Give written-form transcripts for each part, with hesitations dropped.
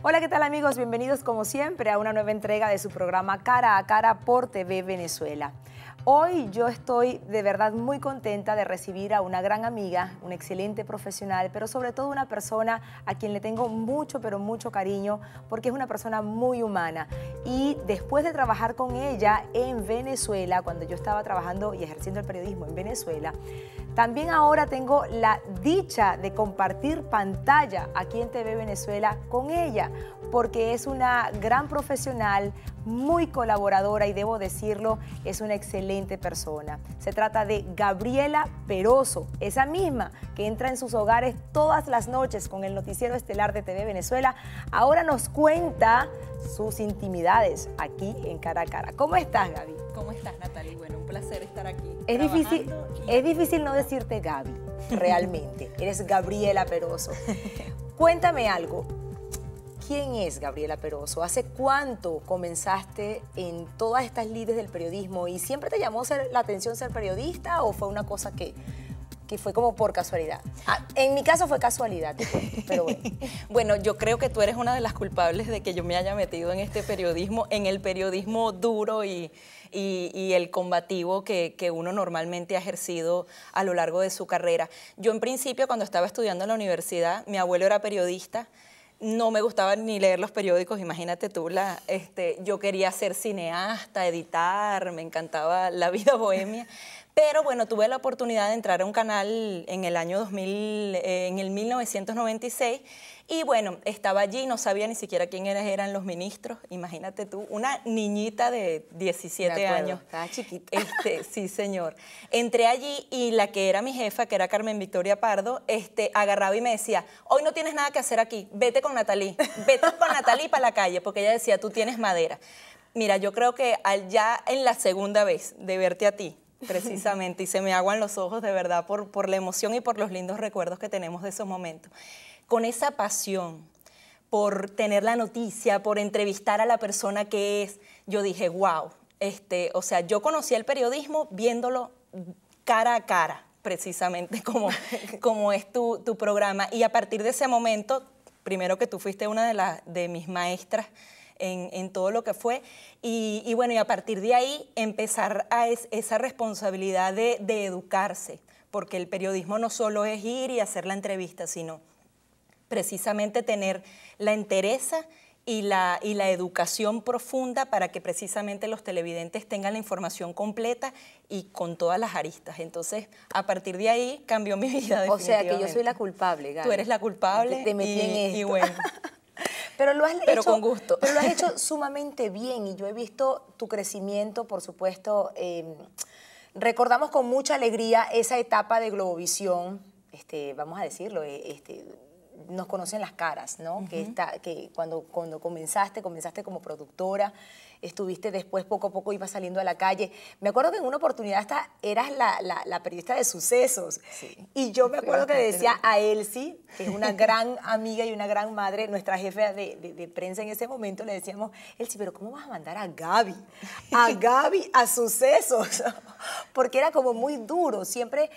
Hola, ¿qué tal amigos? Bienvenidos como siempre a una nueva entrega de su programa Cara a Cara por TV Venezuela. Hoy yo estoy de verdad muy contenta de recibir a una gran amiga, una excelente profesional, pero sobre todo una persona a quien le tengo mucho, pero mucho cariño, porque es una persona muy humana. Y después de trabajar con ella en Venezuela, cuando yo estaba trabajando y ejerciendo el periodismo en Venezuela, también ahora tengo la dicha de compartir pantalla aquí en TV Venezuela con ella, porque es una gran profesional, muy colaboradora y debo decirlo, es una excelente persona. Se trata de Gabriela Peroso, esa misma que entra en sus hogares todas las noches con el noticiero estelar de TV Venezuela. Ahora nos cuenta sus intimidades aquí en Cara a Cara. ¿Cómo estás, Gaby? ¿Cómo estás, Natalie? Bueno, un placer estar aquí. Es difícil no decirte Gaby, realmente. Eres Gabriela Peroso. Cuéntame algo. ¿Quién es Gabriela Peroso? ¿Hace cuánto comenzaste en todas estas lides del periodismo? ¿Y siempre te llamó la atención ser periodista o fue una cosa que fue como por casualidad? En mi caso fue casualidad, pero bueno. Bueno, yo creo que tú eres una de las culpables de que yo me haya metido en este periodismo, en el periodismo duro y el combativo que uno normalmente ha ejercido a lo largo de su carrera. Yo en principio, cuando estaba estudiando en la universidad, mi abuelo era periodista. No me gustaba ni leer los periódicos, imagínate tú, yo quería ser cineasta, editar, me encantaba la vida bohemia, pero bueno, tuve la oportunidad de entrar a un canal en el año 2000, en el 1996, y bueno, estaba allí, no sabía ni siquiera quiénes eran los ministros, imagínate tú, una niñita de 17 años. Estaba chiquita. Sí, señor. Entré allí y la que era mi jefa, que era Carmen Victoria Pardo, agarraba y me decía, hoy no tienes nada que hacer aquí, vete con Natalie para la calle, porque ella decía, tú tienes madera. Mira, yo creo que ya en la segunda vez de verte a ti, precisamente, y se me aguan los ojos de verdad por la emoción y por los lindos recuerdos que tenemos de esos momentos. Con esa pasión por tener la noticia, por entrevistar a la persona que es, yo dije, wow, o sea, yo conocí el periodismo viéndolo cara a cara, precisamente como es tu programa. Y a partir de ese momento, primero que tú fuiste una de mis maestras en todo lo que fue, y bueno, y a partir de ahí empezar a esa responsabilidad de educarse, porque el periodismo no solo es ir y hacer la entrevista, sino precisamente tener la entereza y la educación profunda para que precisamente los televidentes tengan la información completa y con todas las aristas. Entonces, a partir de ahí cambió mi vida definitivamente. O sea, que yo soy la culpable, Gaby. Tú eres la culpable. Te metí en esto. Y bueno. Pero con gusto. Pero lo has hecho sumamente bien y yo he visto tu crecimiento, por supuesto. Recordamos con mucha alegría esa etapa de Globovisión, vamos a decirlo, nos conocen las caras, ¿no? Uh-huh. Que cuando comenzaste como productora, estuviste después poco a poco ibas saliendo a la calle. Me acuerdo que en una oportunidad hasta eras la periodista de sucesos. Sí. Y yo me acuerdo que decía a Elsie, que es una gran amiga y una gran madre, nuestra jefa de prensa en ese momento, le decíamos, Elsie, pero ¿cómo vas a mandar a Gaby? A Gaby a sucesos. Porque era como muy duro, siempre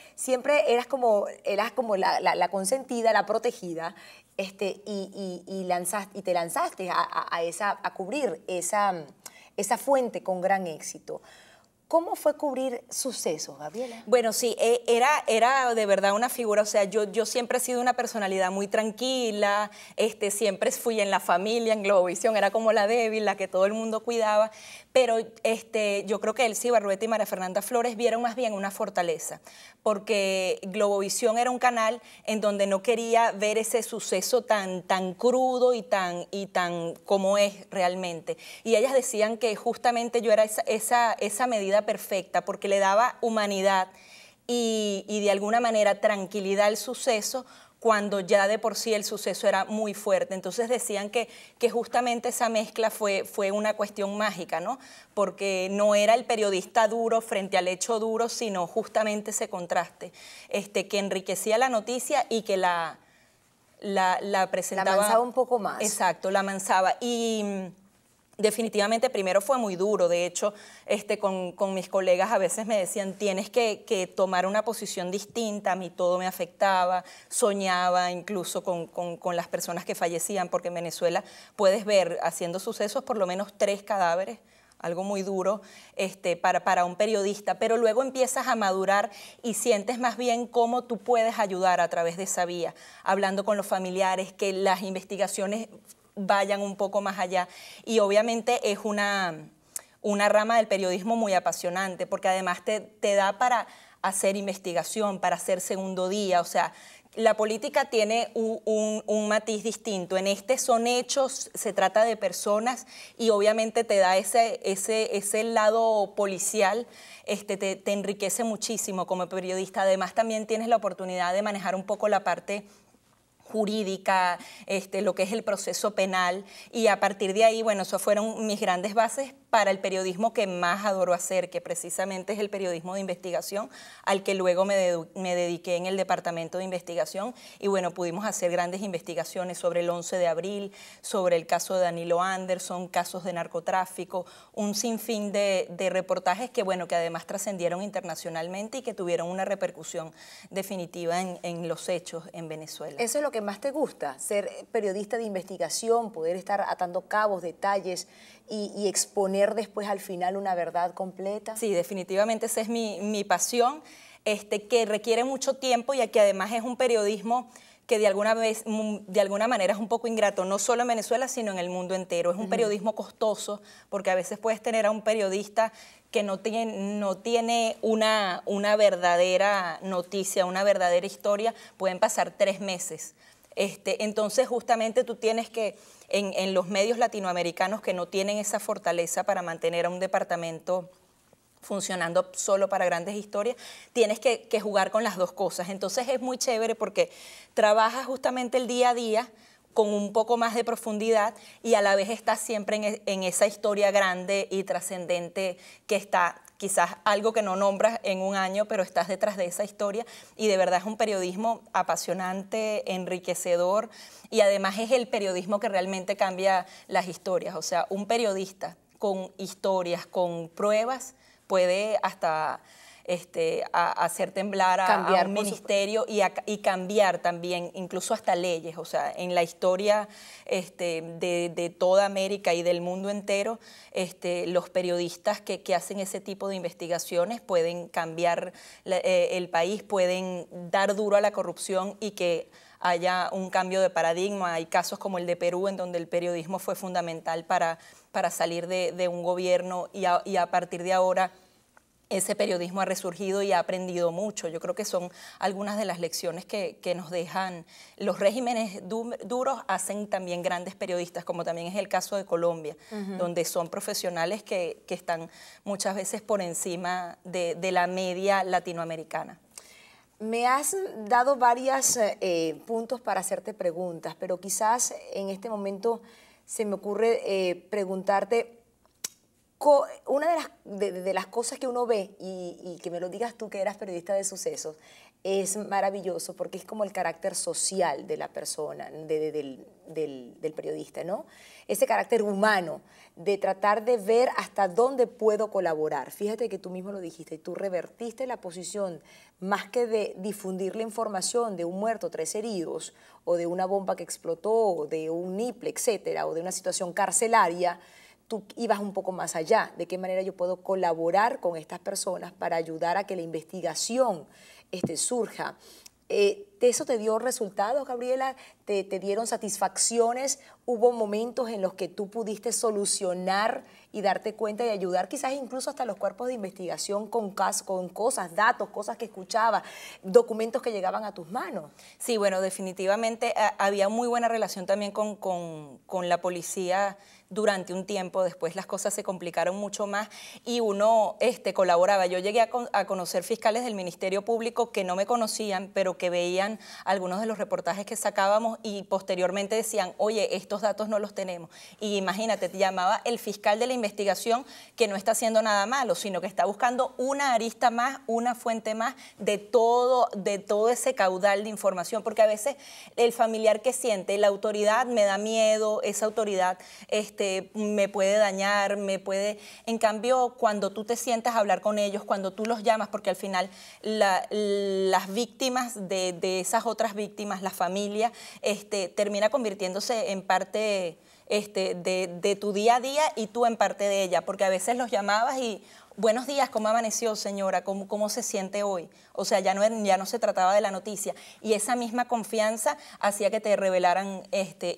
eras como la consentida, la protegida, y te lanzaste a cubrir esa fuente con gran éxito. ¿Cómo fue cubrir sucesos, Gabriela? Bueno, sí, era de verdad una figura, o sea, yo siempre he sido una personalidad muy tranquila, siempre fui en la familia, en Globovisión, era como la débil, la que todo el mundo cuidaba, pero yo creo que Elsie Barrueta y María Fernanda Flores vieron más bien una fortaleza, porque Globovisión era un canal en donde no quería ver ese suceso tan crudo y tan como es realmente. Y ellas decían que justamente yo era esa medida perfecta, porque le daba humanidad y de alguna manera tranquilidad al suceso, cuando ya de por sí el suceso era muy fuerte. Entonces decían que justamente esa mezcla fue una cuestión mágica, ¿no? Porque no era el periodista duro frente al hecho duro, sino justamente ese contraste, que enriquecía la noticia y que la presentaba... La amansaba un poco más. Exacto, la amansaba. Y Definitivamente, primero fue muy duro. De hecho, con mis colegas a veces me decían, tienes que tomar una posición distinta. A mí todo me afectaba, soñaba incluso con las personas que fallecían, porque en Venezuela puedes ver, haciendo sucesos, por lo menos 3 cadáveres, algo muy duro para un periodista, pero luego empiezas a madurar y sientes más bien cómo tú puedes ayudar a través de esa vía, hablando con los familiares, que las investigaciones vayan un poco más allá. Y obviamente es una rama del periodismo muy apasionante, porque además te da para hacer investigación, para hacer segundo día. O sea, la política tiene un matiz distinto. En son hechos, se trata de personas, y obviamente te da ese lado policial, te enriquece muchísimo como periodista. Además, también tienes la oportunidad de manejar un poco la parte jurídica, lo que es el proceso penal, y a partir de ahí, bueno, eso fueron mis grandes bases para el periodismo que más adoro hacer, que precisamente es el periodismo de investigación, al que luego me dediqué en el departamento de investigación, y bueno, pudimos hacer grandes investigaciones sobre el 11 de abril, sobre el caso de Danilo Anderson, casos de narcotráfico, un sinfín de reportajes que, bueno, que además trascendieron internacionalmente y que tuvieron una repercusión definitiva en los hechos en Venezuela. Eso es lo que más te gusta, ser periodista de investigación, poder estar atando cabos, detalles y exponer después al final una verdad completa. Sí, definitivamente esa es mi pasión, que requiere mucho tiempo y que además es un periodismo que de alguna manera es un poco ingrato, no solo en Venezuela, sino en el mundo entero. Es un periodismo costoso, porque a veces puedes tener a un periodista que no tiene una verdadera noticia, una verdadera historia, pueden pasar 3 meses. Entonces, justamente tú tienes que, en los medios latinoamericanos que no tienen esa fortaleza para mantener a un departamento funcionando solo para grandes historias, tienes que jugar con las dos cosas. Entonces es muy chévere porque trabajas justamente el día a día con un poco más de profundidad y a la vez estás siempre en esa historia grande y trascendente que está quizás algo que no nombras en un año, pero estás detrás de esa historia, y de verdad es un periodismo apasionante, enriquecedor, y además es el periodismo que realmente cambia las historias. O sea, un periodista con historias, con pruebas, puede hasta hacer temblar a un ministerio y cambiar también, incluso hasta leyes. O sea, en la historia de toda América y del mundo entero, los periodistas que hacen ese tipo de investigaciones pueden cambiar el país, pueden dar duro a la corrupción y que haya un cambio de paradigma. Hay casos como el de Perú, en donde el periodismo fue fundamental para salir de un gobierno, y a partir de ahora ese periodismo ha resurgido y ha aprendido mucho. Yo creo que son algunas de las lecciones que nos dejan. Los regímenes duros hacen también grandes periodistas, como también es el caso de Colombia, donde son profesionales que están muchas veces por encima de la media latinoamericana. Me has dado varios puntos para hacerte preguntas, pero quizás en este momento se me ocurre preguntarte, una de las cosas que uno ve, y que me lo digas tú que eras periodista de sucesos, es maravilloso porque es como el carácter social de la persona, del periodista, ¿no? Ese carácter humano de tratar de ver hasta dónde puedo colaborar. Fíjate que tú mismo lo dijiste, tú revertiste la posición, más que de difundir la información de un muerto, 3 heridos, o de una bomba que explotó, o de un NIPLE, etcétera, o de una situación carcelaria. Tú ibas un poco más allá, de qué manera yo puedo colaborar con estas personas para ayudar a que la investigación surja. ¿Eso te dio resultados, Gabriela? ¿Te dieron satisfacciones? ¿Hubo momentos en los que tú pudiste solucionar y darte cuenta y ayudar quizás incluso hasta los cuerpos de investigación con cosas, datos, cosas que escuchabas, documentos que llegaban a tus manos? Sí, bueno, definitivamente había muy buena relación también con la policía durante un tiempo. Después las cosas se complicaron mucho más y uno colaboraba. Yo llegué a conocer fiscales del Ministerio Público que no me conocían, pero que veían algunos de los reportajes que sacábamos y posteriormente decían, oye, estos datos no los tenemos. Y imagínate, te llamaba el fiscal de la investigación que no está haciendo nada malo, sino que está buscando una arista más, una fuente más de todo ese caudal de información, porque a veces el familiar que siente, la autoridad me da miedo, esa autoridad me puede dañar, me puede... En cambio, cuando tú te sientas a hablar con ellos, cuando tú los llamas, porque al final las víctimas de esas otras víctimas, la familia, termina convirtiéndose en parte de tu día a día y tú en parte de ella, porque a veces los llamabas y buenos días, ¿cómo amaneció, señora? ¿Cómo se siente hoy? O sea, ya no se trataba de la noticia. Y esa misma confianza hacía que te revelaran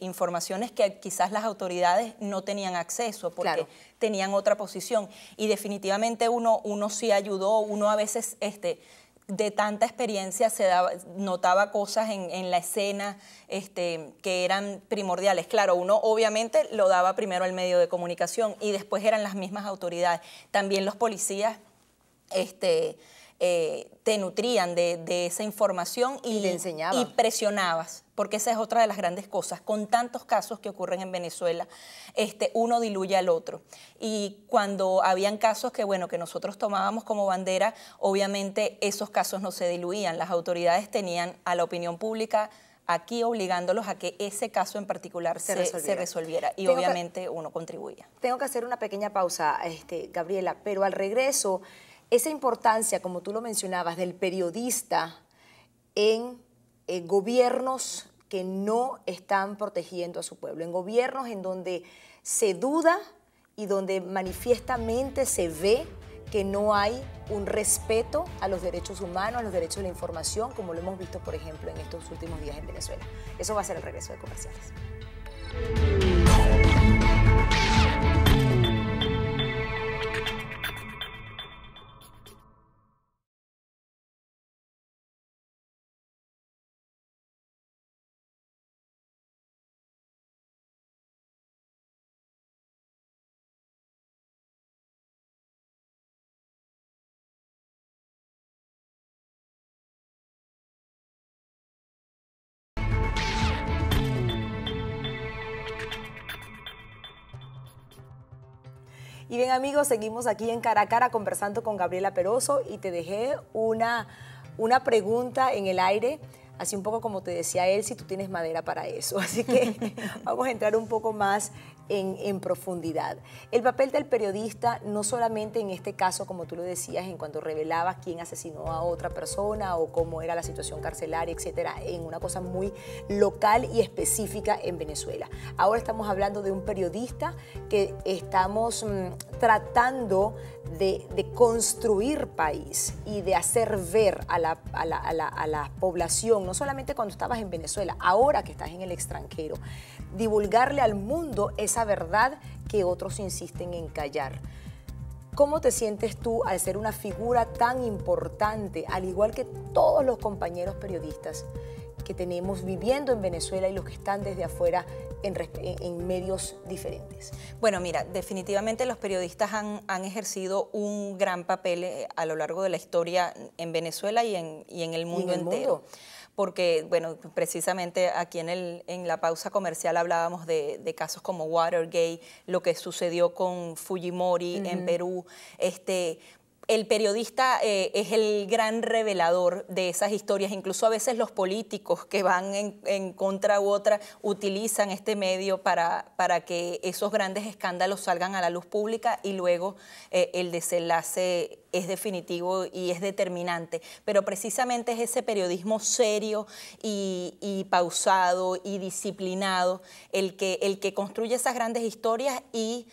informaciones que quizás las autoridades no tenían acceso porque claro, tenían otra posición. Y definitivamente uno sí ayudó, uno a veces... de tanta experiencia notaba cosas en la escena que eran primordiales. Claro, uno obviamente lo daba primero al medio de comunicación y después eran las mismas autoridades. También los policías te nutrían de esa información y te enseñaban. Y presionabas, porque esa es otra de las grandes cosas. Con tantos casos que ocurren en Venezuela, uno diluye al otro. Y cuando habían casos que nosotros tomábamos como bandera, obviamente esos casos no se diluían. Las autoridades tenían a la opinión pública aquí obligándolos a que ese caso en particular se resolviera. Y obviamente uno contribuía. Tengo que hacer una pequeña pausa, Gabriela, pero al regreso, esa importancia, como tú lo mencionabas, del periodista en gobiernos que no están protegiendo a su pueblo, en gobiernos en donde se duda y donde manifiestamente se ve que no hay un respeto a los derechos humanos, a los derechos de la información, como lo hemos visto, por ejemplo, en estos últimos días en Venezuela. Eso va a ser el regreso de comerciales. Y bien, amigos, seguimos aquí en Cara a Cara conversando con Gabriela Peroso y te dejé una pregunta en el aire, así un poco como te decía él, si tú tienes madera para eso. Así que vamos a entrar un poco más en profundidad. El papel del periodista, no solamente en este caso, como tú lo decías, en cuanto revelabas quién asesinó a otra persona o cómo era la situación carcelaria, etcétera, en una cosa muy local y específica en Venezuela. Ahora estamos hablando de un periodista que estamos tratando de construir país y de hacer ver a la población, no solamente cuando estabas en Venezuela, ahora que estás en el extranjero, divulgarle al mundo esa verdad que otros insisten en callar. ¿Cómo te sientes tú al ser una figura tan importante, al igual que todos los compañeros periodistas que tenemos viviendo en Venezuela y los que están desde afuera en medios diferentes? Bueno, mira, definitivamente los periodistas han ejercido un gran papel a lo largo de la historia en Venezuela y en el mundo entero. Porque, bueno, precisamente aquí en la pausa comercial hablábamos de casos como Watergate, lo que sucedió con Fujimori en Perú. El periodista es el gran revelador de esas historias. Incluso a veces los políticos que van en contra u otra utilizan este medio para que esos grandes escándalos salgan a la luz pública y luego el desenlace es definitivo y es determinante. Pero precisamente es ese periodismo serio y pausado y disciplinado el que construye esas grandes historias y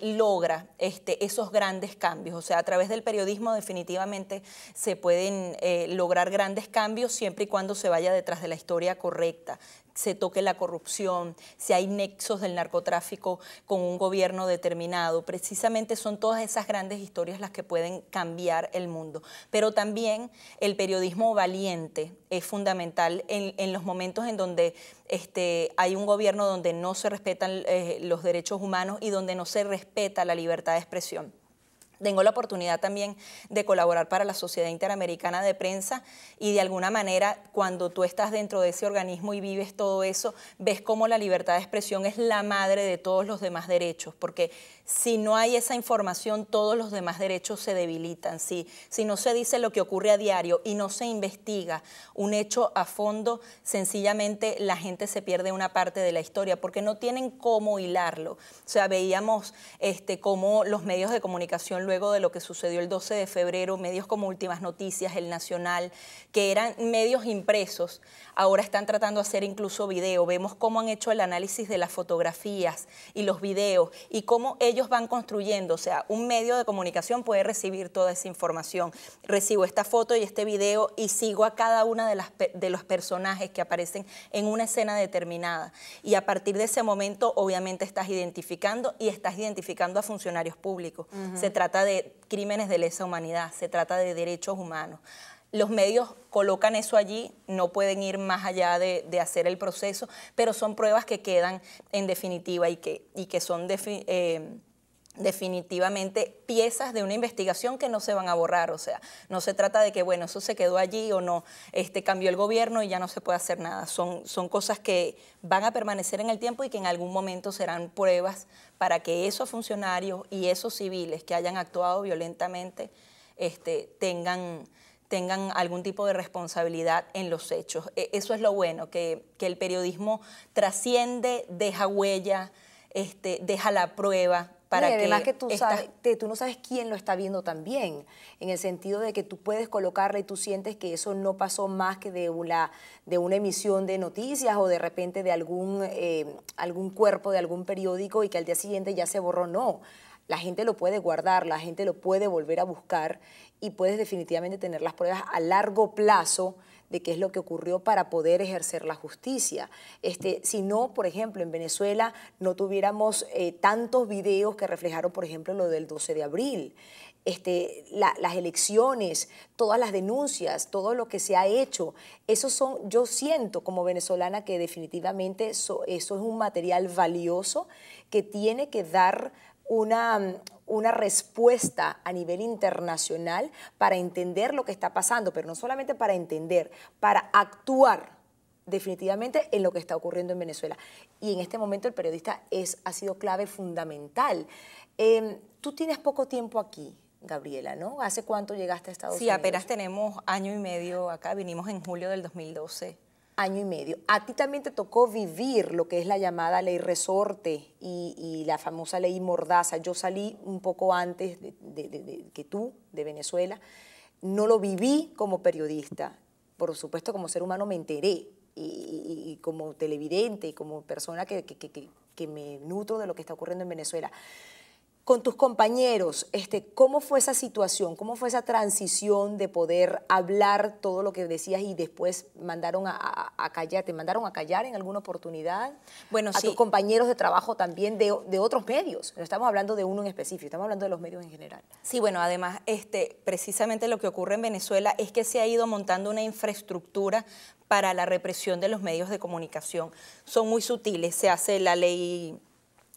logra esos grandes cambios. O sea, a través del periodismo definitivamente se pueden lograr grandes cambios siempre y cuando se vaya detrás de la historia correcta, se toque la corrupción, si hay nexos del narcotráfico con un gobierno determinado. Precisamente son todas esas grandes historias las que pueden cambiar el mundo. Pero también el periodismo valiente es fundamental en los momentos en donde hay un gobierno donde no se respetan los derechos humanos y donde no se respeta la libertad de expresión. Tengo la oportunidad también de colaborar para la Sociedad Interamericana de Prensa y de alguna manera cuando tú estás dentro de ese organismo y vives todo eso, ves cómo la libertad de expresión es la madre de todos los demás derechos, porque si no hay esa información, todos los demás derechos se debilitan. Si no se dice lo que ocurre a diario y no se investiga un hecho a fondo, sencillamente la gente se pierde una parte de la historia porque no tienen cómo hilarlo. O sea, veíamos cómo los medios de comunicación luego de lo que sucedió el 12 de febrero, medios como Últimas Noticias, El Nacional, que eran medios impresos, ahora están tratando de hacer incluso video. Vemos cómo han hecho el análisis de las fotografías y los videos y cómo ellos van construyendo. O sea, un medio de comunicación puede recibir toda esa información. Recibo esta foto y este video y sigo a cada una de los personajes que aparecen en una escena determinada. Y a partir de ese momento, obviamente, estás identificando a funcionarios públicos. Se trata de crímenes de lesa humanidad, se trata de derechos humanos. Los medios colocan eso allí, no pueden ir más allá de hacer el proceso, pero son pruebas que quedan en definitiva y que son definitivamente piezas de una investigación que no se van a borrar. O sea, no se trata de que, bueno, eso se quedó allí o no, cambió el gobierno y ya no se puede hacer nada. Son cosas que van a permanecer en el tiempo y que en algún momento serán pruebas para que esos funcionarios y esos civiles que hayan actuado violentamente tengan algún tipo de responsabilidad en los hechos. Eso es lo bueno, que el periodismo trasciende, deja huella, deja la prueba. Para además que tú no sabes quién lo está viendo también, en el sentido de que tú puedes colocarle y tú sientes que eso no pasó más que de una emisión de noticias o de repente de algún cuerpo de algún periódico y que al día siguiente ya se borró. No, la gente lo puede guardar, la gente lo puede volver a buscar y puedes definitivamente tener las pruebas a largo plazo de qué es lo que ocurrió para poder ejercer la justicia. Si no, por ejemplo, en Venezuela no tuviéramos tantos videos que reflejaron, por ejemplo, lo del 12 de abril, las elecciones, todas las denuncias, todo lo que se ha hecho. Yo siento como venezolana que definitivamente eso es un material valioso que tiene que dar una respuesta a nivel internacional para entender lo que está pasando, pero no solamente para entender, para actuar definitivamente en lo que está ocurriendo en Venezuela. Y en este momento el periodista ha sido clave fundamental. Tú tienes poco tiempo aquí, Gabriela, ¿no? ¿Hace cuánto llegaste a Estados Unidos? Sí, apenas tenemos año y medio acá, vinimos en julio del 2012. Año y medio. A ti también te tocó vivir lo que es la llamada ley resorte y la famosa ley Mordaza. Yo salí un poco antes que tú, de Venezuela. No lo viví como periodista. Por supuesto, como ser humano me enteré y como televidente y como persona que me nutro de lo que está ocurriendo en Venezuela. Con tus compañeros, ¿cómo fue esa situación? ¿Cómo fue esa transición de poder hablar todo lo que decías y después mandaron a callar? ¿Te mandaron a callar en alguna oportunidad? Bueno, a tus compañeros de trabajo también de otros medios. No estamos hablando de uno en específico, estamos hablando de los medios en general. Sí, bueno, además, precisamente lo que ocurre en Venezuela es que se ha ido montando una infraestructura para la represión de los medios de comunicación. Son muy sutiles, se hace la ley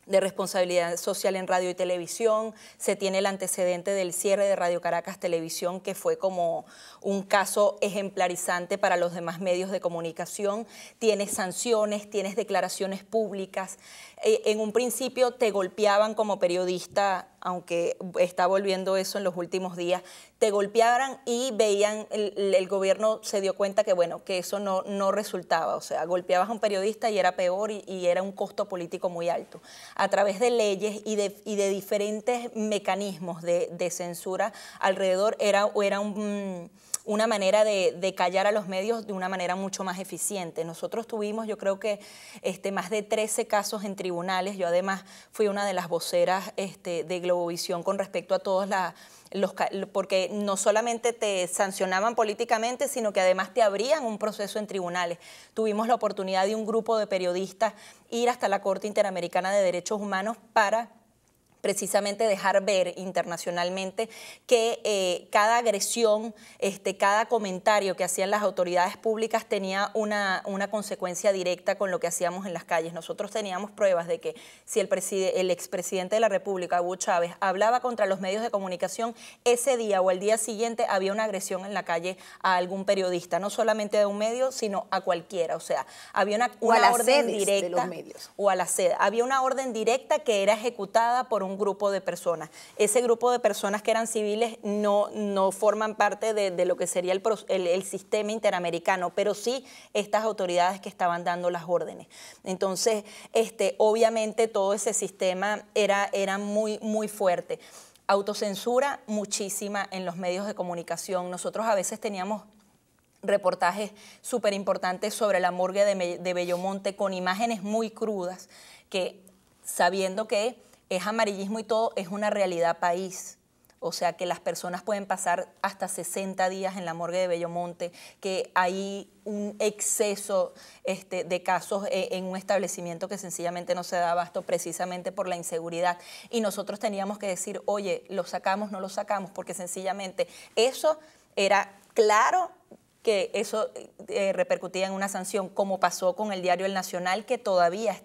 de responsabilidad social en radio y televisión, se tiene el antecedente del cierre de Radio Caracas Televisión, que fue como un caso ejemplarizante para los demás medios de comunicación, tienes sanciones, tienes declaraciones públicas, en un principio te golpeaban como periodista, aunque está volviendo eso en los últimos días, te golpeaban y veían, el gobierno se dio cuenta que, bueno, que eso no resultaba. O sea, golpeabas a un periodista y era peor y era un costo político muy alto. A través de leyes y de diferentes mecanismos de censura alrededor era una manera de callar a los medios de una manera mucho más eficiente. Nosotros tuvimos, yo creo que más de 13 casos en tribunales. Yo además fui una de las voceras de Globovisión con respecto a todos porque no solamente te sancionaban políticamente, sino que además te abrían un proceso en tribunales. Tuvimos la oportunidad de un grupo de periodistas ir hasta la Corte Interamericana de Derechos Humanos para precisamente dejar ver internacionalmente que cada agresión, cada comentario que hacían las autoridades públicas tenía una consecuencia directa con lo que hacíamos en las calles. Nosotros teníamos pruebas de que si el expresidente de la República, Hugo Chávez, hablaba contra los medios de comunicación, ese día o el día siguiente había una agresión en la calle a algún periodista, no solamente de un medio, sino a cualquiera. O sea, había una orden directa de los medios. O a la sede. Había una orden directa que era ejecutada por un grupo de personas. Ese grupo de personas que eran civiles no forman parte de lo que sería el sistema interamericano, pero sí estas autoridades que estaban dando las órdenes. Entonces, obviamente todo ese sistema era muy, muy fuerte. Autocensura muchísima en los medios de comunicación. Nosotros a veces teníamos reportajes súper importantes sobre la morgue de Bellomonte con imágenes muy crudas que, sabiendo que es amarillismo y todo, es una realidad país. O sea, que las personas pueden pasar hasta 60 días en la morgue de Bellomonte, que hay un exceso de casos en un establecimiento que sencillamente no se da abasto precisamente por la inseguridad. Y nosotros teníamos que decir, oye, ¿lo sacamos, no lo sacamos? Porque sencillamente eso era claro que eso repercutía en una sanción, como pasó con el diario El Nacional, que todavía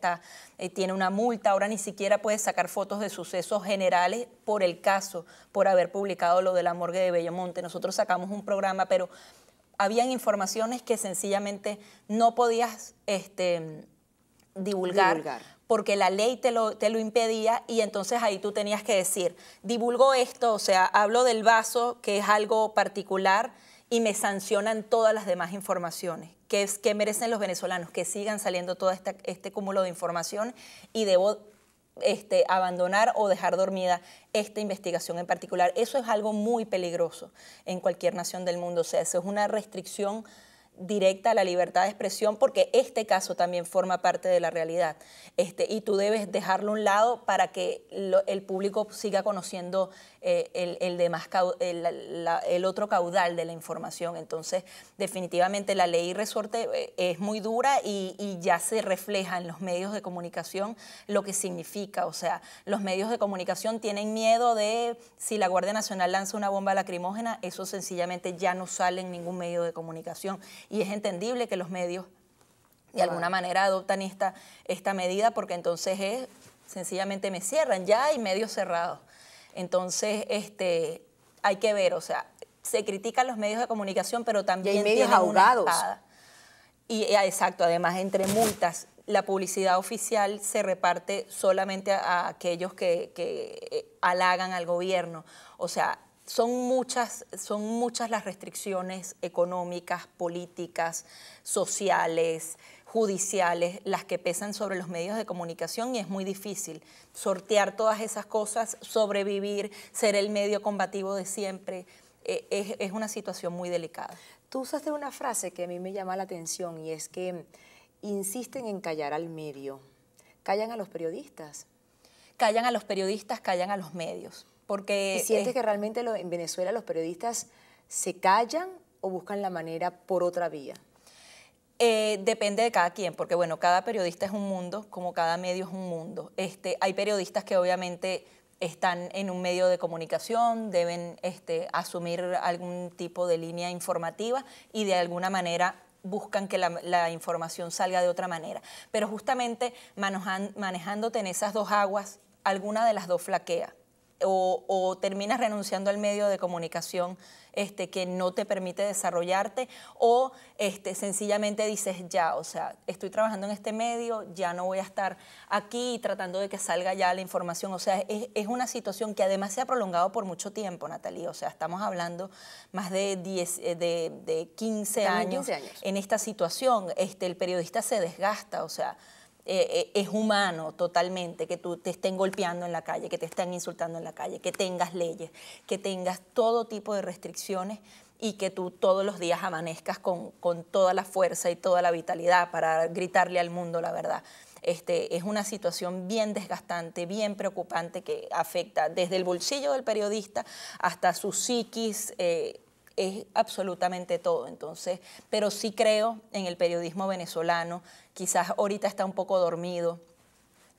tiene una multa. Ahora ni siquiera puede sacar fotos de sucesos generales por el caso, por haber publicado lo de la morgue de Bellomonte. Nosotros sacamos un programa, pero habían informaciones que sencillamente no podías divulgar. Porque la ley te lo impedía, y entonces ahí tú tenías que decir, divulgo esto, o sea, hablo del vaso, que es algo particular, y me sancionan todas las demás informaciones. ¿Qué merecen los venezolanos? Que sigan saliendo todo este cúmulo de información, y debo abandonar o dejar dormida esta investigación en particular. Eso es algo muy peligroso en cualquier nación del mundo. O sea, eso es una restricción directa a la libertad de expresión, porque este caso también forma parte de la realidad, y tú debes dejarlo a un lado para que el público siga conociendo el otro caudal de la información. Entonces, definitivamente la ley resorte es muy dura, y ya se refleja en los medios de comunicación lo que significa. O sea, los medios de comunicación tienen miedo de, si la Guardia Nacional lanza una bomba lacrimógena, eso sencillamente ya no sale en ningún medio de comunicación. Y es entendible que los medios de alguna manera adoptan esta medida, porque entonces sencillamente me cierran, ya hay medios cerrados. Entonces, hay que ver, o sea, se critican los medios de comunicación, pero también y hay medios tienen ahogados. una espada. Exacto, además, entre multas, la publicidad oficial se reparte solamente a aquellos que halagan al gobierno. O sea, son muchas las restricciones económicas, políticas, sociales, judiciales, las que pesan sobre los medios de comunicación, y es muy difícil sortear todas esas cosas, sobrevivir, ser el medio combativo de siempre. Es una situación muy delicada. Tú usaste una frase que a mí me llama la atención, y es que insisten en callar al medio. ¿Callan a los periodistas? Callan a los periodistas, callan a los medios. Porque, ¿y sientes que realmente en Venezuela los periodistas se callan o buscan la manera por otra vía? Depende de cada quien, porque bueno, cada periodista es un mundo, como cada medio es un mundo. Hay periodistas que obviamente están en un medio de comunicación, deben asumir algún tipo de línea informativa, y de alguna manera buscan que la información salga de otra manera. Pero justamente manejándote en esas dos aguas, alguna de las dos flaquea. O terminas renunciando al medio de comunicación que no te permite desarrollarte, o sencillamente dices, ya, o sea, estoy trabajando en este medio, ya no voy a estar aquí tratando de que salga ya la información. O sea, es una situación que además se ha prolongado por mucho tiempo, Natalie. O sea, estamos hablando más de 15 años en esta situación. El periodista se desgasta, o sea, es humano totalmente que tú te estén golpeando en la calle, que te estén insultando en la calle, que tengas leyes, que tengas todo tipo de restricciones, y que tú todos los días amanezcas con toda la fuerza y toda la vitalidad para gritarle al mundo la verdad. Es una situación bien desgastante, bien preocupante, que afecta desde el bolsillo del periodista hasta su psiquis, es absolutamente todo. Entonces, pero sí creo en el periodismo venezolano. Quizás ahorita está un poco dormido,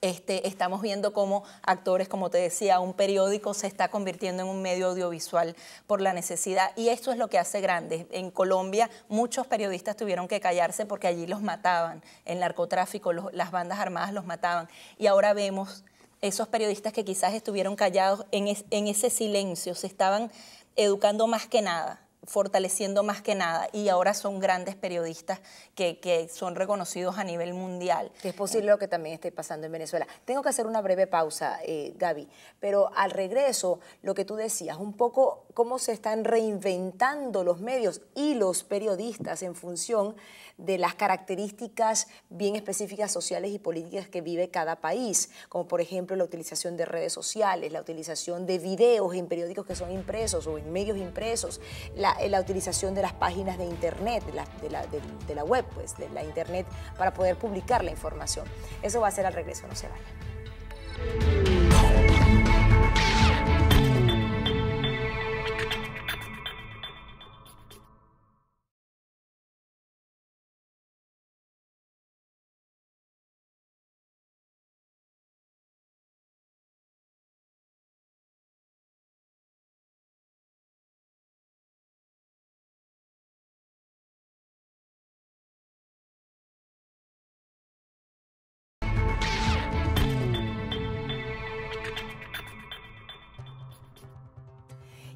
Estamos viendo cómo actores, como te decía, un periódico se está convirtiendo en un medio audiovisual por la necesidad, y esto es lo que hace grande. En Colombia muchos periodistas tuvieron que callarse porque allí los mataban, el narcotráfico, las bandas armadas los mataban, y ahora vemos esos periodistas que quizás estuvieron callados en ese silencio, se estaban educando más que nada, fortaleciendo más que nada, y ahora son grandes periodistas que son reconocidos a nivel mundial. Que es posible lo que también esté pasando en Venezuela. Tengo que hacer una breve pausa, Gaby, pero al regreso, lo que tú decías, un poco cómo se están reinventando los medios y los periodistas en función de las características bien específicas sociales y políticas que vive cada país, como por ejemplo la utilización de redes sociales, la utilización de videos en periódicos que son impresos o en medios impresos, la utilización de las páginas de internet, de la web, pues, de la internet, para poder publicar la información. Eso va a ser al regreso, no se vayan.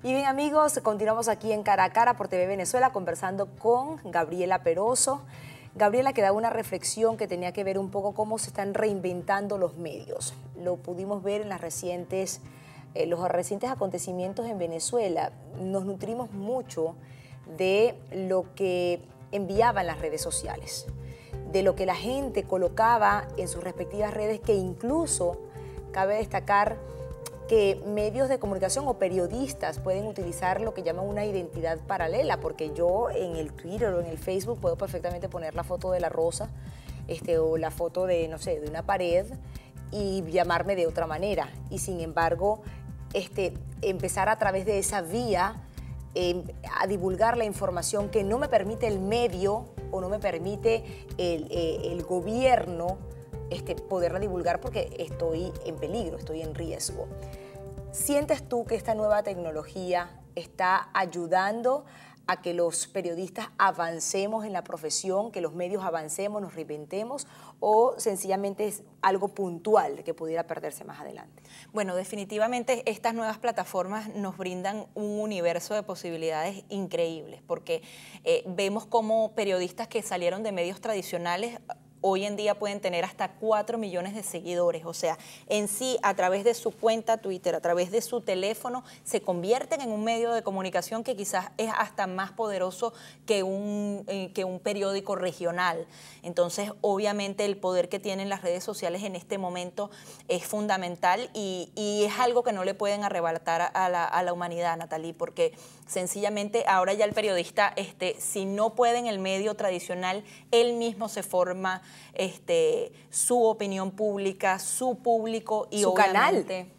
Y bien, amigos, continuamos aquí en Cara a Cara por TV Venezuela conversando con Gabriela Peroso. Gabriela, que da una reflexión que tenía que ver un poco cómo se están reinventando los medios. Lo pudimos ver en los recientes acontecimientos en Venezuela. Nos nutrimos mucho de lo que enviaban las redes sociales, de lo que la gente colocaba en sus respectivas redes, que incluso cabe destacar que medios de comunicación o periodistas pueden utilizar lo que llaman una identidad paralela, porque yo en el Twitter o en el Facebook puedo perfectamente poner la foto de la rosa o la foto de, no sé, de una pared y llamarme de otra manera. Y sin embargo, empezar a través de esa vía a divulgar la información que no me permite el medio o no me permite el gobierno poderla divulgar, porque estoy en peligro, estoy en riesgo. ¿Sientes tú que esta nueva tecnología está ayudando a que los periodistas avancemos en la profesión, que los medios avancemos, nos reinventemos, o sencillamente es algo puntual que pudiera perderse más adelante? Bueno, definitivamente estas nuevas plataformas nos brindan un universo de posibilidades increíbles, porque vemos como periodistas que salieron de medios tradicionales hoy en día pueden tener hasta 4 millones de seguidores. O sea, en sí, a través de su cuenta Twitter, a través de su teléfono, se convierten en un medio de comunicación que quizás es hasta más poderoso que un periódico regional. Entonces, obviamente, el poder que tienen las redes sociales en este momento es fundamental y es algo que no le pueden arrebatar a la humanidad, Natalie, porque sencillamente ahora ya el periodista, si no puede en el medio tradicional, él mismo se forma su opinión pública, su público y su obviamente canal.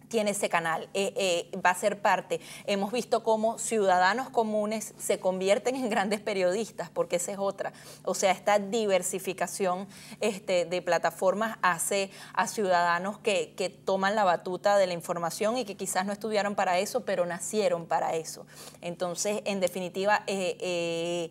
Tiene ese canal, va a ser parte. Hemos visto cómo ciudadanos comunes se convierten en grandes periodistas, porque esa es otra. O sea, esta diversificación de plataformas hace a ciudadanos que toman la batuta de la información y que quizás no estudiaron para eso, pero nacieron para eso. Entonces, en definitiva, es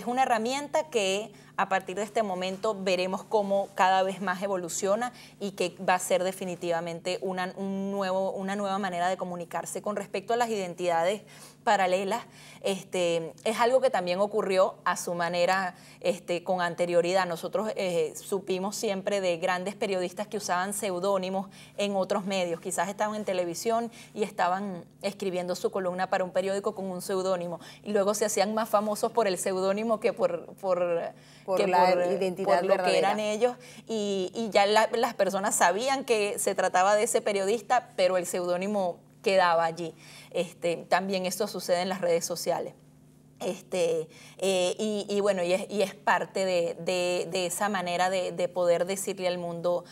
una herramienta que a partir de este momento veremos cómo cada vez más evoluciona y que va a ser definitivamente una nueva manera de comunicarse. Con respecto a las identidades paralelas, es algo que también ocurrió a su manera con anterioridad. Nosotros supimos siempre de grandes periodistas que usaban seudónimos en otros medios. Quizás estaban en televisión y estaban escribiendo su columna para un periódico con un seudónimo y luego se hacían más famosos por el seudónimo que por la identidad por lo verdadera. que eran ellos, y ya las personas sabían que se trataba de ese periodista, pero el seudónimo quedaba allí. También esto sucede en las redes sociales. Bueno, y es parte de esa manera de poder decirle al mundo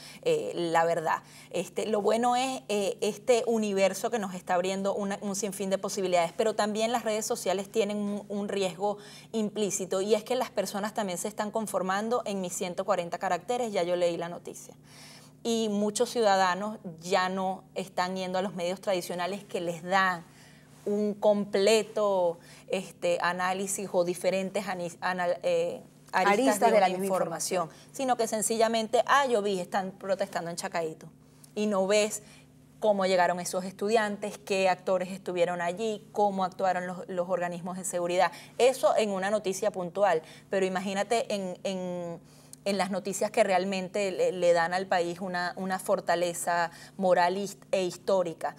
la verdad. Lo bueno es este universo que nos está abriendo un sinfín de posibilidades, pero también las redes sociales tienen un riesgo implícito, y es que las personas también se están conformando en mis 140 caracteres, ya yo leí la noticia. Y muchos ciudadanos ya no están yendo a los medios tradicionales que les dan un completo análisis o diferentes aristas de la misma información, sino que sencillamente, yo vi, están protestando en Chacaíto, y no ves cómo llegaron esos estudiantes, qué actores estuvieron allí, cómo actuaron los organismos de seguridad. Eso en una noticia puntual, pero imagínate en las noticias que realmente le dan al país una fortaleza moral e histórica.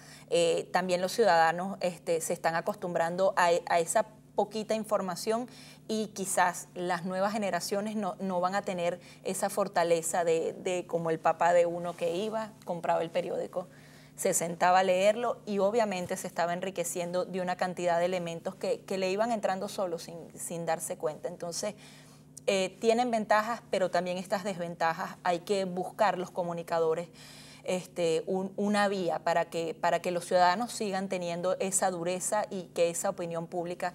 También los ciudadanos se están acostumbrando a esa poquita información, y quizás las nuevas generaciones no van a tener esa fortaleza de como el papá de uno, que iba, compraba el periódico, se sentaba a leerlo y obviamente se estaba enriqueciendo de una cantidad de elementos que le iban entrando solo sin darse cuenta. Entonces, tienen ventajas, pero también estas desventajas. Hay que buscar los comunicadores una vía para que los ciudadanos sigan teniendo esa dureza y que esa opinión pública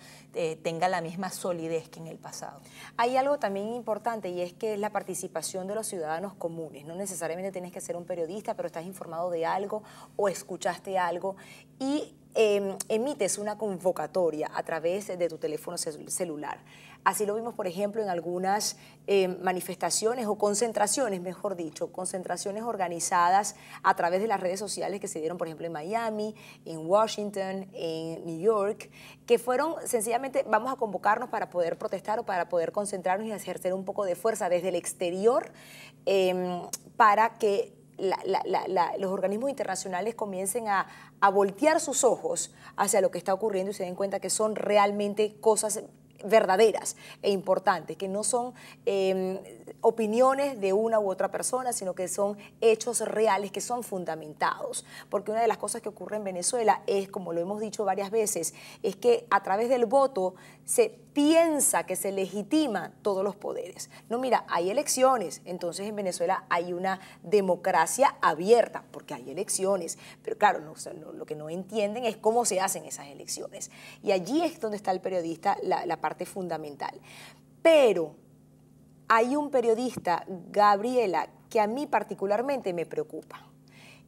tenga la misma solidez que en el pasado. Hay algo también importante, y es que es la participación de los ciudadanos comunes. No necesariamente tienes que ser un periodista, pero estás informado de algo o escuchaste algo y emites una convocatoria a través de tu teléfono celular. Así lo vimos, por ejemplo, en algunas manifestaciones o concentraciones, mejor dicho, concentraciones organizadas a través de las redes sociales que se dieron, por ejemplo, en Miami, en Washington, en New York, que fueron sencillamente, vamos a convocarnos para poder protestar o para poder concentrarnos y ejercer un poco de fuerza desde el exterior para que los organismos internacionales comiencen a voltear sus ojos hacia lo que está ocurriendo y se den cuenta que son realmente cosas verdaderas e importantes, que no son opiniones de una u otra persona, sino que son hechos reales, que son fundamentados. Porque una de las cosas que ocurre en Venezuela es, como lo hemos dicho varias veces, es que a través del voto se piensa que se legitima todos los poderes. No, mira, hay elecciones, entonces en Venezuela hay una democracia abierta, porque hay elecciones, pero claro, lo que no entienden es cómo se hacen esas elecciones. Y allí es donde está el periodista, la parte fundamental. Pero hay un periodista, Gabriela, que a mí particularmente me preocupa.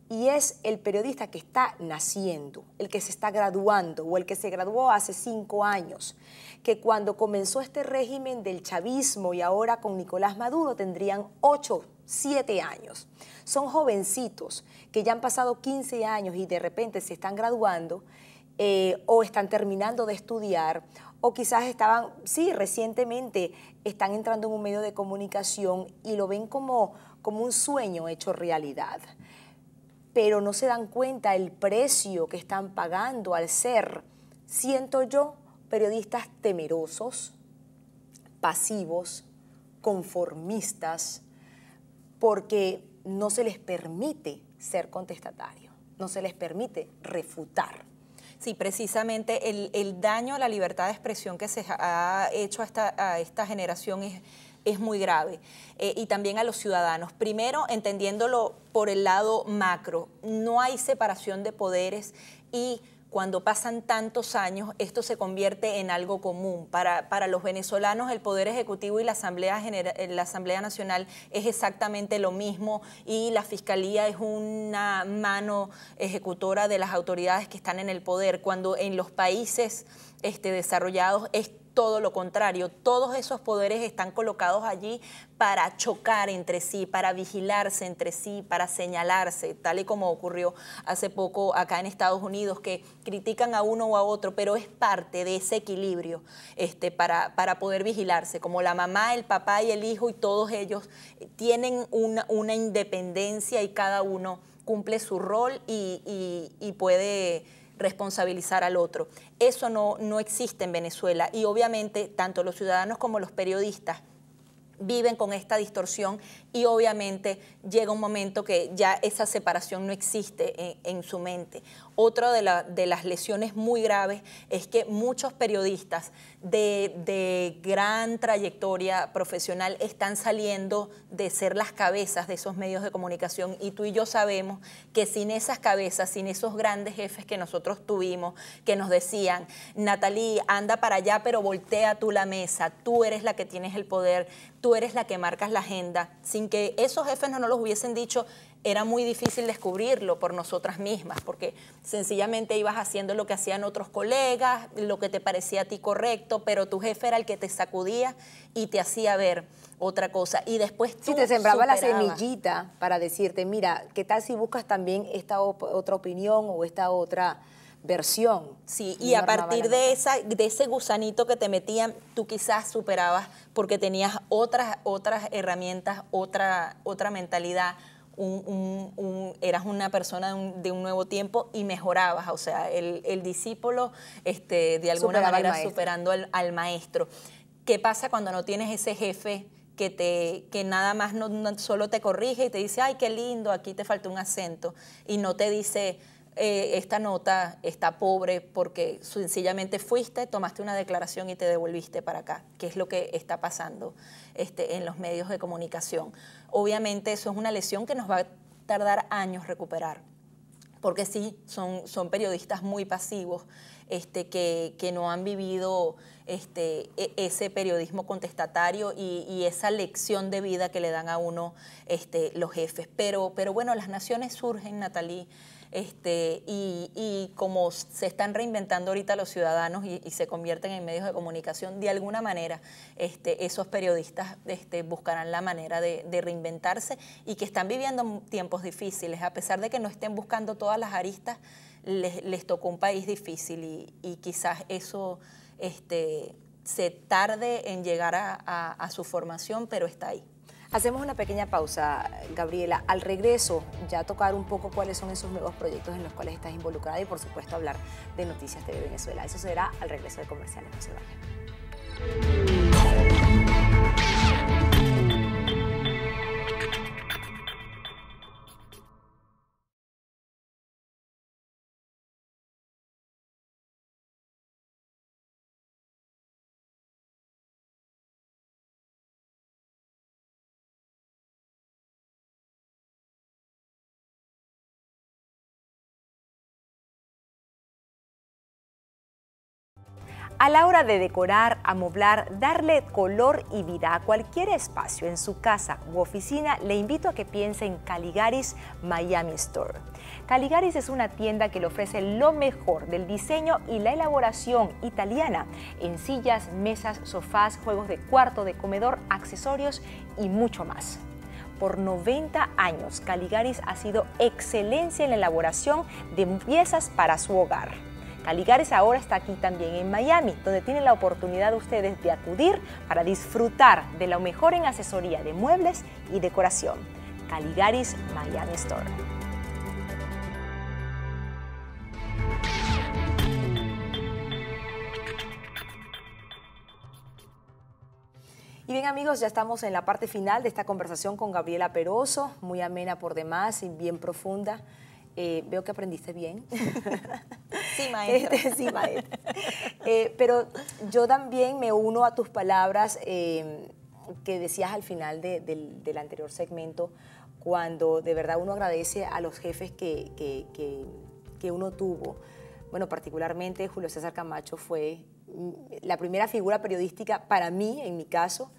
Y es el periodista que está naciendo, el que se está graduando o el que se graduó hace 5 años, que cuando comenzó este régimen del chavismo y ahora con Nicolás Maduro tendrían 8, 7 años. Son jovencitos que ya han pasado 15 años y de repente se están graduando o están terminando de estudiar, o quizás estaban, sí, recientemente están entrando en un medio de comunicación y lo ven como un sueño hecho realidad. Pero no se dan cuenta el precio que están pagando al ser, siento yo, periodistas temerosos, pasivos, conformistas, porque no se les permite ser contestatario, no se les permite refutar. Sí, precisamente el daño a la libertad de expresión que se ha hecho a esta generación es muy grave, y también a los ciudadanos. Primero, entendiéndolo por el lado macro, no hay separación de poderes, y cuando pasan tantos años, esto se convierte en algo común. Para los venezolanos, el Poder Ejecutivo y la Asamblea Nacional es exactamente lo mismo, y la Fiscalía es una mano ejecutora de las autoridades que están en el poder, cuando en los países desarrollados es todo lo contrario. Todos esos poderes están colocados allí para chocar entre sí, para vigilarse entre sí, para señalarse, tal y como ocurrió hace poco acá en Estados Unidos, que critican a uno o a otro, pero es parte de ese equilibrio para poder vigilarse, como la mamá, el papá y el hijo, y todos ellos tienen una independencia y cada uno cumple su rol y puede responsabilizar al otro. Eso no existe en Venezuela, y obviamente tanto los ciudadanos como los periodistas viven con esta distorsión y obviamente llega un momento que ya esa separación no existe en su mente. Otra de las lesiones muy graves es que muchos periodistas de gran trayectoria profesional están saliendo de ser las cabezas de esos medios de comunicación y tú y yo sabemos que sin esas cabezas, sin esos grandes jefes que nosotros tuvimos, que nos decían, Natalie, anda para allá pero voltea tú la mesa, tú eres la que tienes el poder, tú eres la que marcas la agenda, sin que esos jefes no nos los hubiesen dicho, era muy difícil descubrirlo por nosotras mismas, porque sencillamente ibas haciendo lo que hacían otros colegas, lo que te parecía a ti correcto, pero tu jefe era el que te sacudía y te hacía ver otra cosa. Y después tú sí, te sembraba la superabas. semillita para decirte, mira, ¿qué tal si buscas también esta otra opinión o esta otra versión? Sí, y a partir de ese gusanito que te metían, tú quizás superabas porque tenías otras herramientas, otra mentalidad, eras una persona de un nuevo tiempo y mejorabas, o sea, el discípulo de alguna manera superando al maestro. ¿Qué pasa cuando no tienes ese jefe que nada más no solo te corrige y te dice, ay, qué lindo, aquí te faltó un acento, y no te dice, esta nota está pobre porque sencillamente fuiste, tomaste una declaración y te devolviste para acá, que es lo que está pasando en los medios de comunicación? Obviamente eso es una lesión que nos va a tardar años recuperar, porque sí, son periodistas muy pasivos que no han vivido ese periodismo contestatario y esa lección de vida que le dan a uno los jefes. Pero bueno, las naciones surgen, Natalie, y como se están reinventando ahorita los ciudadanos y se convierten en medios de comunicación, de alguna manera esos periodistas buscarán la manera de reinventarse y que están viviendo tiempos difíciles, a pesar de que no estén buscando todas las aristas, les tocó un país difícil y quizás eso se tarde en llegar a su formación, pero está ahí. Hacemos una pequeña pausa, Gabriela. Al regreso, ya tocar un poco cuáles son esos nuevos proyectos en los cuales estás involucrada y, por supuesto, hablar de Noticias TV Venezuela. Eso será al regreso de comerciales. No se vayan. A la hora de decorar, amoblar, darle color y vida a cualquier espacio en su casa u oficina, le invito a que piense en Caligaris Miami Store. Caligaris es una tienda que le ofrece lo mejor del diseño y la elaboración italiana en sillas, mesas, sofás, juegos de cuarto, de comedor, accesorios y mucho más. Por 90 años, Caligaris ha sido excelencia en la elaboración de piezas para su hogar. Caligaris ahora está aquí también en Miami, donde tienen la oportunidad ustedes de acudir para disfrutar de lo mejor en asesoría de muebles y decoración. Caligaris Miami Store. Y bien, amigos, ya estamos en la parte final de esta conversación con Gabriela Peroso, muy amena por demás y bien profunda. Veo que aprendiste bien. Sí, maestra. Sí, maestra. Pero yo también me uno a tus palabras que decías al final del anterior segmento, cuando de verdad uno agradece a los jefes que uno tuvo. Bueno, particularmente Julio César Camacho fue la primera figura periodística para mí, en mi caso,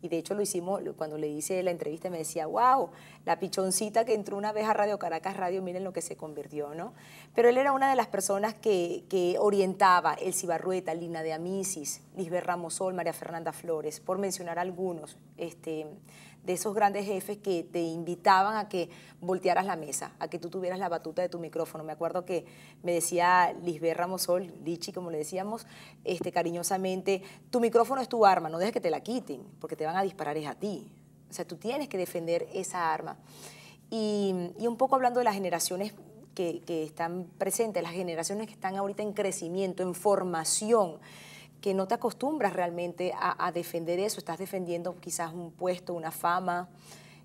y de hecho lo hicimos, cuando le hice la entrevista me decía, wow, la pichoncita que entró una vez a Radio Caracas Radio, miren lo que se convirtió, ¿no? Pero él era una de las personas que orientaba, Elsie Barrueta, Lina de Amisis, Lisbeth Ramosol, María Fernanda Flores, por mencionar algunos, de esos grandes jefes que te invitaban a que voltearas la mesa, a que tú tuvieras la batuta de tu micrófono. Me acuerdo que me decía Lisbeth Ramosol, Lichi, como le decíamos, cariñosamente, tu micrófono es tu arma, no dejes que te la quiten, porque te van a disparar es a ti. O sea, tú tienes que defender esa arma. Y un poco hablando de las generaciones que están presentes, las generaciones que están ahorita en crecimiento, en formación, que no te acostumbras realmente a defender eso, estás defendiendo quizás un puesto, una fama,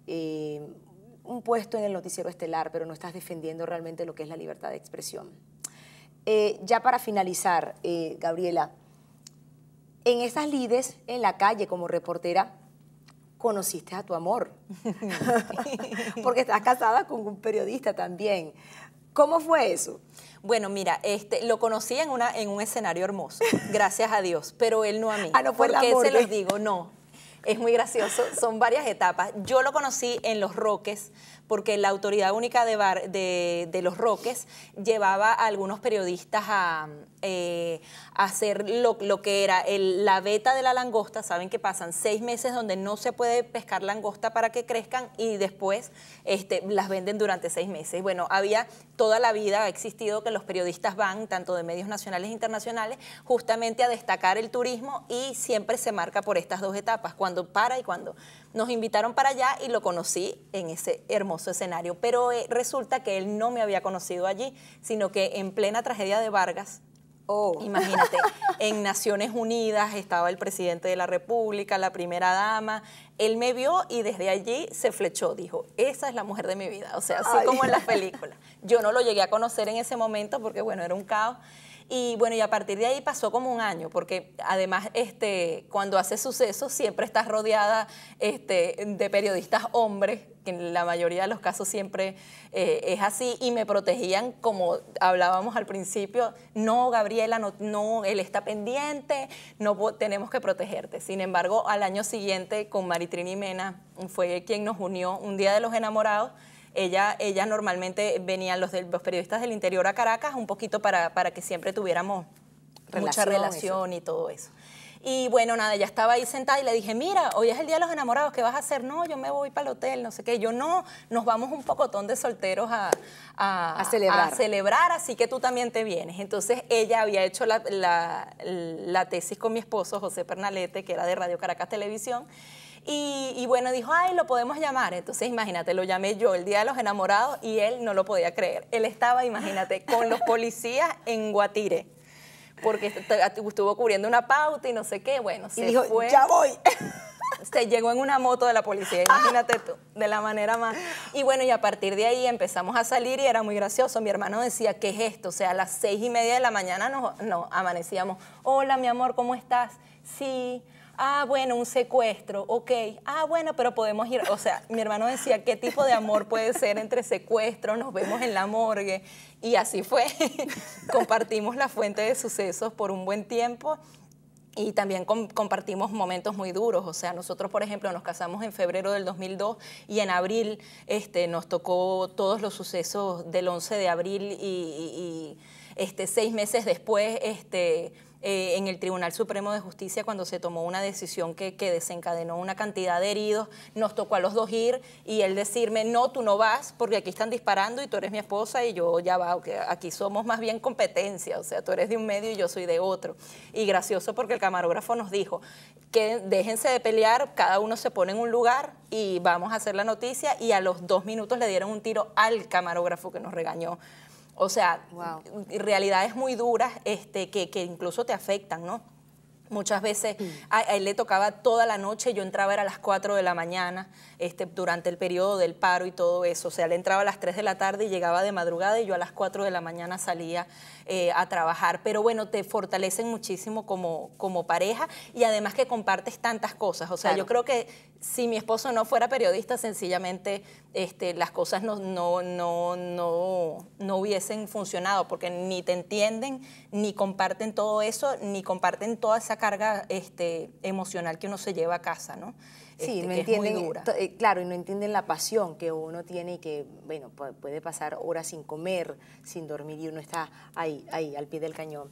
un puesto en el noticiero estelar, pero no estás defendiendo realmente lo que es la libertad de expresión. Ya para finalizar, Gabriela, en esas lides en la calle como reportera, conociste a tu amor, porque estás casada con un periodista también. ¿Cómo fue eso? Bueno, mira, lo conocí en un escenario hermoso, gracias a Dios, pero él no a mí. Ah, no fue el ¿Por qué amor se los digo? No, es muy gracioso, son varias etapas. Yo lo conocí en Los Roques, porque la Autoridad Única de Los Roques llevaba a algunos periodistas a hacer lo que era la veta de la langosta. Saben que pasan 6 meses donde no se puede pescar langosta para que crezcan y después las venden durante 6 meses. Bueno, toda la vida ha existido que los periodistas van, tanto de medios nacionales e internacionales, justamente a destacar el turismo y siempre se marca por estas 2 etapas, cuando para y cuando. Nos invitaron para allá y lo conocí en ese hermoso escenario, pero resulta que él no me había conocido allí, sino que en plena tragedia de Vargas, imagínate, en Naciones Unidas estaba el presidente de la República, la primera dama, él me vio y desde allí se flechó, dijo, esa es la mujer de mi vida, o sea, así como en las películas. Yo no lo llegué a conocer en ese momento porque, bueno, era un caos. Y bueno, y a partir de ahí pasó como un año, porque además cuando haces sucesos siempre estás rodeada de periodistas hombres, que en la mayoría de los casos siempre es así, y me protegían, como hablábamos al principio, no, Gabriela, no, él está pendiente, no tenemos que protegerte. Sin embargo, al año siguiente, con Maritrini Mena, fue quien nos unió un día de los enamorados. Ella normalmente venían los periodistas del interior a Caracas un poquito para que siempre tuviéramos mucha relación y todo eso. Y bueno, nada, ella estaba ahí sentada y le dije, mira, hoy es el Día de los Enamorados, ¿qué vas a hacer? No, yo me voy para el hotel, no sé qué. Yo no, nos vamos un pocotón de solteros a celebrar, así que tú también te vienes. Entonces ella había hecho la tesis con mi esposo, José Pernalete, que era de Radio Caracas Televisión. Y bueno, dijo, ay, lo podemos llamar. Entonces, imagínate, lo llamé yo el Día de los Enamorados y él no lo podía creer. Él estaba, imagínate, con los policías en Guatire, porque estuvo cubriendo una pauta y no sé qué. Bueno, y dijo, fue, ya voy. Se llegó en una moto de la policía, imagínate tú, de la manera más. Y bueno, y a partir de ahí empezamos a salir y era muy gracioso. Mi hermano decía, ¿qué es esto? O sea, a las 6:30 de la mañana nos amanecíamos. Hola, mi amor, ¿cómo estás? Sí. Ah, bueno, un secuestro, ok. Ah, bueno, pero podemos ir. O sea, mi hermano decía, ¿qué tipo de amor puede ser entre secuestros? Nos vemos en la morgue. Y así fue. Compartimos la fuente de sucesos por un buen tiempo y también compartimos momentos muy duros. O sea, nosotros, por ejemplo, nos casamos en febrero del 2002 y en abril nos tocó todos los sucesos del 11 de abril y 6 meses después, en el Tribunal Supremo de Justicia, cuando se tomó una decisión que desencadenó una cantidad de heridos, nos tocó a los dos ir y él decirme, no, tú no vas porque aquí están disparando y tú eres mi esposa y yo ya va, okay, aquí somos más bien competencia, o sea, tú eres de un medio y yo soy de otro. Y gracioso porque el camarógrafo nos dijo que déjense de pelear, cada uno se pone en un lugar y vamos a hacer la noticia, y a los 2 minutos le dieron un tiro al camarógrafo que nos regañó. O sea, wow, realidades muy duras que incluso te afectan, ¿no? Muchas veces a él le tocaba toda la noche, yo entraba era a las 4 de la mañana, durante el periodo del paro y todo eso. O sea, él entraba a las 3 de la tarde y llegaba de madrugada y yo a las 4 de la mañana salía a trabajar. Pero bueno, te fortalecen muchísimo como pareja y además que compartes tantas cosas. O sea, claro, yo creo que si mi esposo no fuera periodista, sencillamente las cosas no hubiesen funcionado, porque ni te entienden, ni comparten todo eso, ni comparten toda esa carga emocional que uno se lleva a casa, ¿no? Sí, no que entienden, es muy dura. Claro, y no entienden la pasión que uno tiene y que, bueno, puede pasar horas sin comer, sin dormir y uno está ahí, al pie del cañón.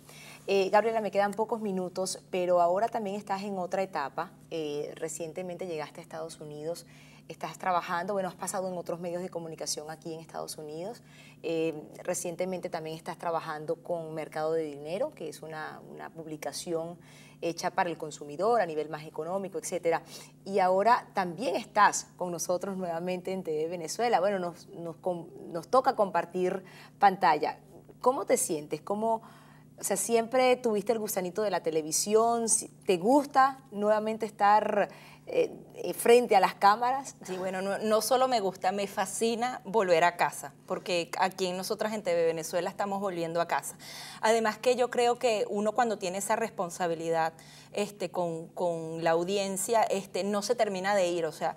Gabriela, me quedan pocos minutos, pero ahora también estás en otra etapa. Recientemente llegaste a Estados Unidos, estás trabajando, bueno, has pasado en otros medios de comunicación aquí en Estados Unidos. Recientemente también estás trabajando con Mercado de Dinero, que es una publicación hecha para el consumidor a nivel más económico, etcétera. Y ahora también estás con nosotros nuevamente en TV Venezuela. Bueno, nos toca compartir pantalla. ¿Cómo te sientes? ¿Cómo O sea, siempre tuviste el gusanito de la televisión, ¿te gusta nuevamente estar frente a las cámaras? Sí, bueno, no solo me gusta, me fascina volver a casa, porque aquí nosotras en TV Venezuela estamos volviendo a casa. Además que yo creo que uno cuando tiene esa responsabilidad con la audiencia, no se termina de ir, o sea,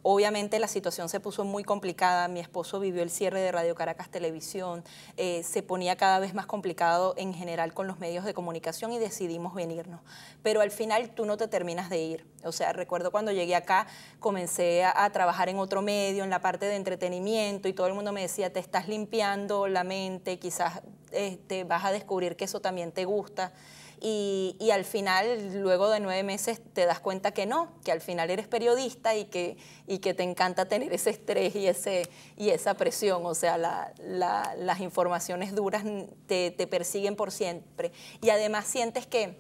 obviamente la situación se puso muy complicada, mi esposo vivió el cierre de Radio Caracas Televisión, se ponía cada vez más complicado en general con los medios de comunicación y decidimos venirnos. Pero al final tú no te terminas de ir. O sea, recuerdo cuando llegué acá, comencé a trabajar en otro medio, en la parte de entretenimiento, y todo el mundo me decía, te estás limpiando la mente, quizás vas a descubrir que eso también te gusta. Y al final, luego de 9 meses, te das cuenta que no, que al final eres periodista y que te encanta tener ese estrés y esa presión. O sea, las informaciones duras te persiguen por siempre. Y además sientes que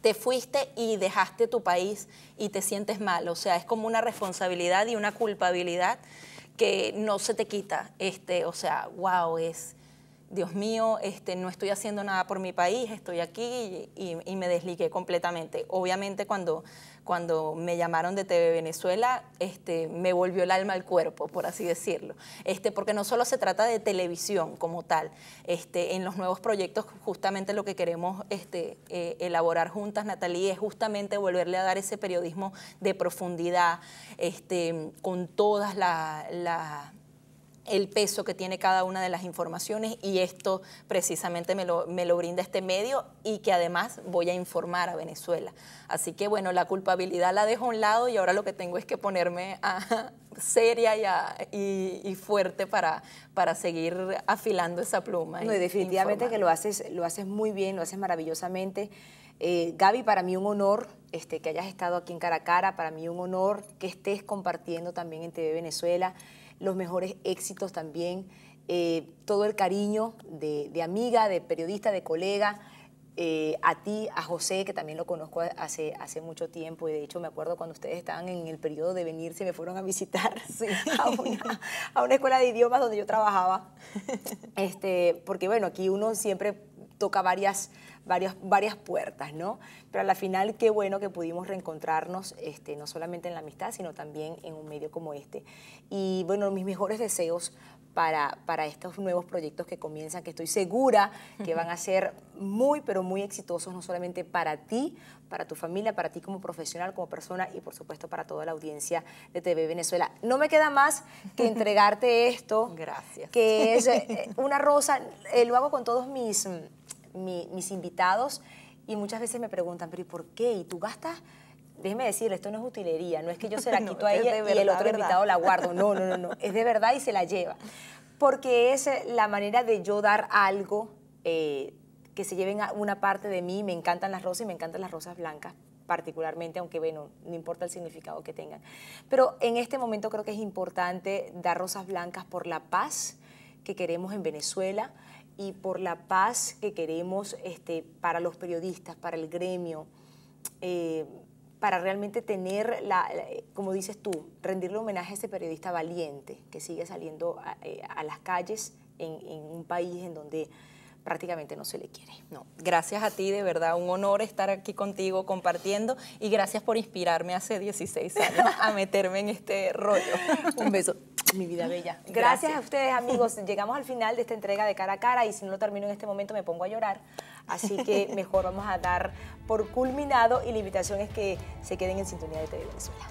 te fuiste y dejaste tu país y te sientes mal. O sea, es como una responsabilidad y una culpabilidad que no se te quita. O sea, wow, Dios mío, no estoy haciendo nada por mi país, estoy aquí y me desligué completamente. Obviamente cuando me llamaron de TV Venezuela, me volvió el alma al cuerpo, por así decirlo. Porque no solo se trata de televisión como tal. En los nuevos proyectos justamente lo que queremos elaborar juntas, Natalie, es justamente volverle a dar ese periodismo de profundidad, con todas el peso que tiene cada una de las informaciones, y esto precisamente me lo brinda este medio, y que además voy a informar a Venezuela. Así que bueno, la culpabilidad la dejo a un lado y ahora lo que tengo es que ponerme seria y fuerte para seguir afilando esa pluma. No, y definitivamente que lo haces muy bien, lo haces maravillosamente. Gaby, para mí un honor que hayas estado aquí en Cara a Cara, para mí un honor que estés compartiendo también en TV Venezuela los mejores éxitos también, todo el cariño de amiga, de periodista, de colega, a ti, a José, que también lo conozco hace mucho tiempo, y de hecho me acuerdo cuando ustedes estaban en el periodo de venirse, me fueron a visitar a una escuela de idiomas donde yo trabajaba, porque bueno, aquí uno siempre toca varias puertas, ¿no? Pero a la final qué bueno que pudimos reencontrarnos, no solamente en la amistad, sino también en un medio como este. Y bueno, mis mejores deseos para estos nuevos proyectos que comienzan, que estoy segura que van a ser muy, pero muy exitosos, no solamente para ti, para tu familia, para ti como profesional, como persona, y por supuesto para toda la audiencia de TV Venezuela. No me queda más que entregarte esto. Gracias. Que es una rosa. Lo hago con todos mis invitados, y muchas veces me preguntan, pero ¿y por qué? ¿Y tú gastas? Déjeme decirle, esto no es utilería, no es que yo se la quito a ella y el otro invitado la guardo, no, es de verdad y se la lleva, porque es la manera de yo dar algo que se lleven a una parte de mí. Me encantan las rosas y me encantan las rosas blancas particularmente, aunque bueno, no importa el significado que tengan, pero en este momento creo que es importante dar rosas blancas por la paz que queremos en Venezuela, y por la paz que queremos para los periodistas, para el gremio, para realmente tener, como dices tú, rendirle homenaje a ese periodista valiente que sigue saliendo a las calles en un país en donde prácticamente no se le quiere. No, gracias a ti, de verdad, un honor estar aquí contigo compartiendo, y gracias por inspirarme hace 16 años a meterme en este rollo. Un beso, mi vida bella. Gracias a ustedes, amigos. Llegamos al final de esta entrega de Cara a Cara, y si no lo termino en este momento me pongo a llorar. Así que mejor vamos a dar por culminado, y la invitación es que se queden en sintonía de TV Venezuela.